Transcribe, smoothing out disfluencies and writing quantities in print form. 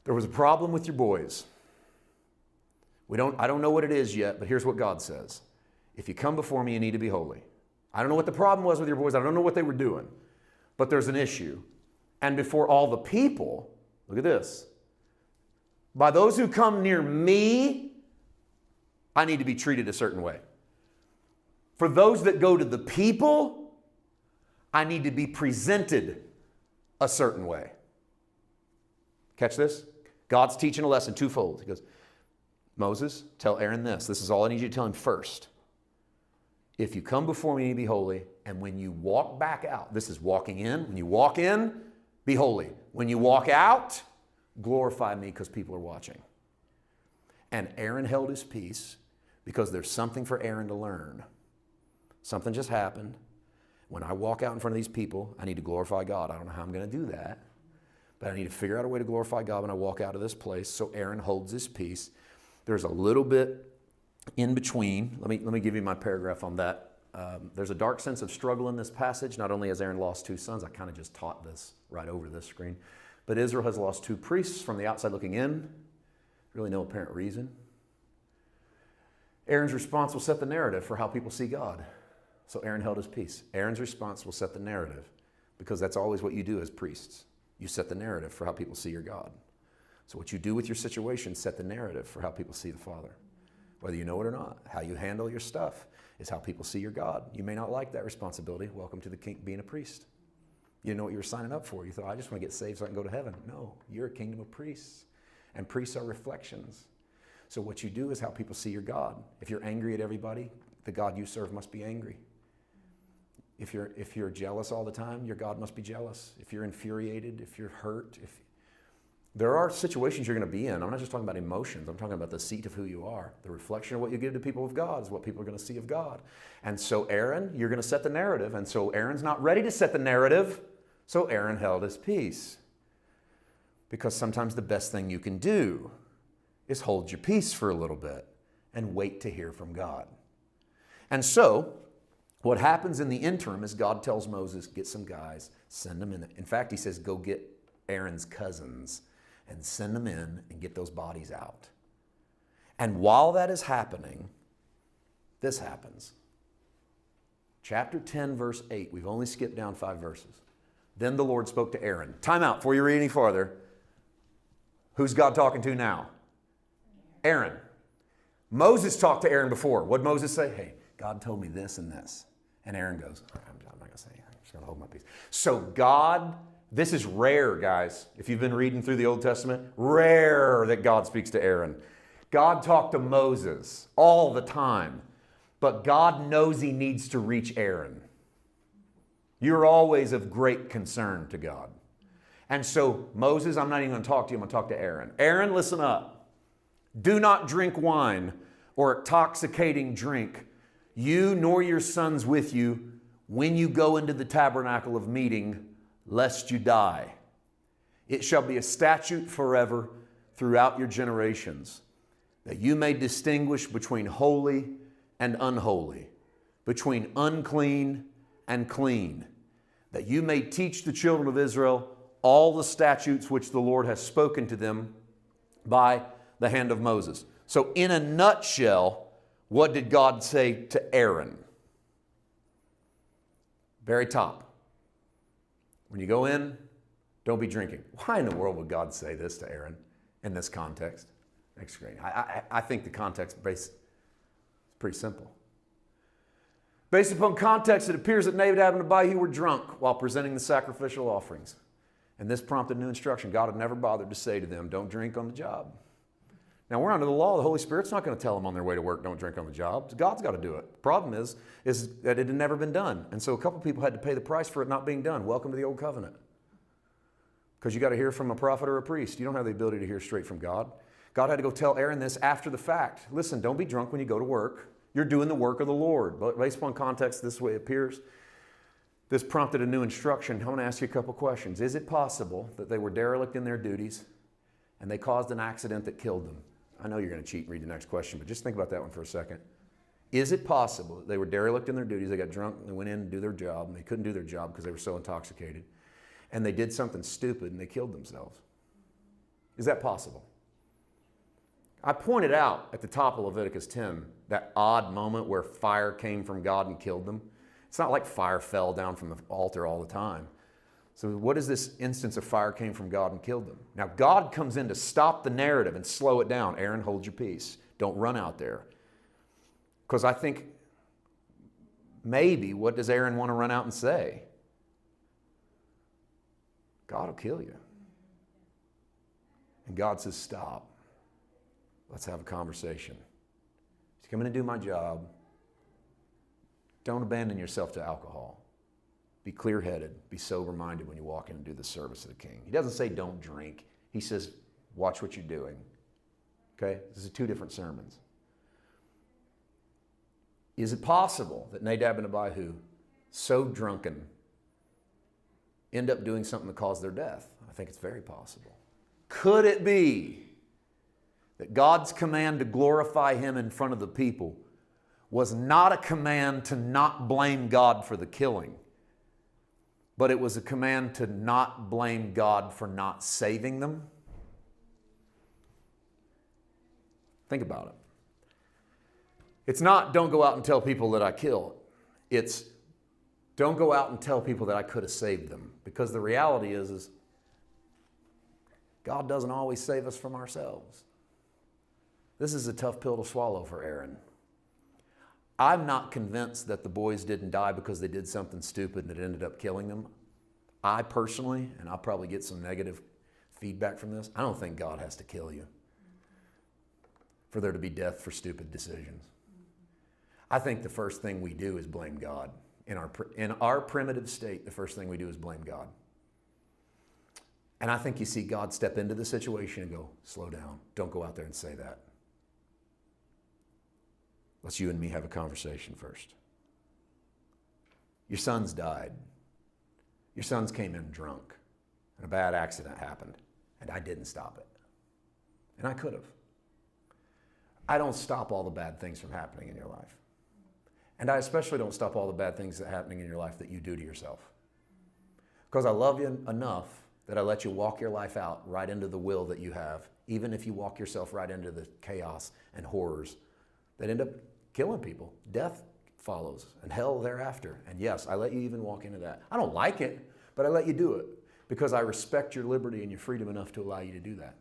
There was a problem with your boys. I don't know what it is yet, but here's what God says. If you come before me, you need to be holy. I don't know what the problem was with your boys. I don't know what they were doing, but there's an issue. And before all the people, look at this. By those who come near me, I need to be treated a certain way. For those that go to the people, I need to be presented a certain way. Catch this? God's teaching a lesson twofold. He goes, Moses, tell Aaron this. This is all I need you to tell him first. If you come before me, be holy. And when you walk back out, this is walking in. When you walk in, be holy. When you walk out, glorify me because people are watching. And Aaron held his peace because there's something for Aaron to learn. Something just happened. When I walk out in front of these people, I need to glorify God. I don't know how I'm going to do that, but I need to figure out a way to glorify God when I walk out of this place. So Aaron holds his peace. There's a little bit in between. Let me give you my paragraph on that. There's a dark sense of struggle in this passage. Not only has Aaron lost 2 sons, I kind of just taught this right over this screen, but Israel has lost 2 priests from the outside looking in. Really no apparent reason. Aaron's response will set the narrative for how people see God. So Aaron held his peace. Aaron's response will set the narrative because that's always what you do as priests. You set the narrative for how people see your God. So what you do with your situation set the narrative for how people see the Father. Whether you know it or not, how you handle your stuff is how people see your God. You may not like that responsibility. Welcome to the king, being a priest. You didn't know what you were signing up for. You thought, I just want to get saved so I can go to heaven. No, you're a kingdom of priests. And priests are reflections. So what you do is how people see your God. If you're angry at everybody, the God you serve must be angry. If you're jealous all the time, your God must be jealous. If you're infuriated, if you're hurt, there are situations you're going to be in. I'm not just talking about emotions. I'm talking about the seat of who you are. The reflection of what you give to people of God is what people are going to see of God. And so Aaron, you're going to set the narrative. And so Aaron's not ready to set the narrative. So Aaron held his peace. Because sometimes the best thing you can do is hold your peace for a little bit and wait to hear from God. And so what happens in the interim is God tells Moses, get some guys, send them in. In fact, he says, go get Aaron's cousins and send them in and get those bodies out. And while that is happening, this happens. Chapter 10, verse 8. We've only skipped down 5 verses. Then the Lord spoke to Aaron. Time out before you read any farther. Who's God talking to now? Aaron. Moses talked to Aaron before. What did Moses say? Hey, God told me this and this. And Aaron goes, I'm not going to say anything. I'm just going to hold my peace. So God, this is rare, guys. If you've been reading through the Old Testament, rare that God speaks to Aaron. God talked to Moses all the time. But God knows he needs to reach Aaron. You're always of great concern to God. And so Moses, I'm not even going to talk to you. I'm going to talk to Aaron. Aaron, listen up. Do not drink wine or intoxicating drink, you nor your sons with you, when you go into the tabernacle of meeting, lest you die. It shall be a statute forever throughout your generations, that you may distinguish between holy and unholy, between unclean and clean, that you may teach the children of Israel all the statutes which the Lord has spoken to them by the hand of Moses. So in a nutshell, what did God say to Aaron? Very top. When you go in, don't be drinking. Why in the world would God say this to Aaron in this context? Next screen. I think the context is pretty simple. Based upon context, it appears that Nadab and Abihu were drunk while presenting the sacrificial offerings. And this prompted new instruction. God had never bothered to say to them, don't drink on the job. Now, we're under the law. The Holy Spirit's not going to tell them on their way to work, don't drink on the job. God's got to do it. The problem is that it had never been done. And so a couple people had to pay the price for it not being done. Welcome to the old covenant. Because you got to hear from a prophet or a priest. You don't have the ability to hear straight from God. God had to go tell Aaron this after the fact. Listen, don't be drunk when you go to work. You're doing the work of the Lord. But based upon context, this way it appears. This prompted a new instruction. I want to ask you a couple questions. Is it possible that they were derelict in their duties and they caused an accident that killed them? I know you're going to cheat and read the next question, but just think about that one for a second. Is it possible that they were derelict in their duties, they got drunk, and they went in to do their job, and they couldn't do their job because they were so intoxicated, and they did something stupid and they killed themselves? Is that possible? I pointed out at the top of Leviticus 10 that odd moment where fire came from God and killed them. It's not like fire fell down from the altar all the time. So what is this instance of fire came from God and killed them? Now God comes in to stop the narrative and slow it down. Aaron, hold your peace. Don't run out there. Because I think maybe what does Aaron want to run out and say? God will kill you. And God says, stop. Let's have a conversation. He's coming to do my job. Don't abandon yourself to alcohol. Be clear-headed. Be sober-minded when you walk in and do the service of the King. He doesn't say don't drink. He says watch what you're doing. Okay? This is two different sermons. Is it possible that Nadab and Abihu, so drunken, end up doing something that caused their death? I think it's very possible. Could it be that God's command to glorify Him in front of the people was not a command to not blame God for the killing, but it was a command to not blame God for not saving them? Think about it. It's not don't go out and tell people that I killed. It's don't go out and tell people that I could have saved them. Because the reality is God doesn't always save us from ourselves. This is a tough pill to swallow for Aaron. I'm not convinced that the boys didn't die because they did something stupid and it ended up killing them. I personally, and I'll probably get some negative feedback from this, I don't think God has to kill you for there to be death for stupid decisions. I think the first thing we do is blame God. In our primitive state, the first thing we do is blame God. And I think you see God step into the situation and go, slow down. Don't go out there and say that. Let's you and me have a conversation first. Your sons died. Your sons came in drunk, and a bad accident happened, and I didn't stop it. And I could have. I don't stop all the bad things from happening in your life. And I especially don't stop all the bad things that are happening in your life that you do to yourself. Because I love you enough that I let you walk your life out right into the will that you have, even if you walk yourself right into the chaos and horrors that end up killing people. Death follows and hell thereafter. And yes, I let you even walk into that. I don't like it, but I let you do it because I respect your liberty and your freedom enough to allow you to do that.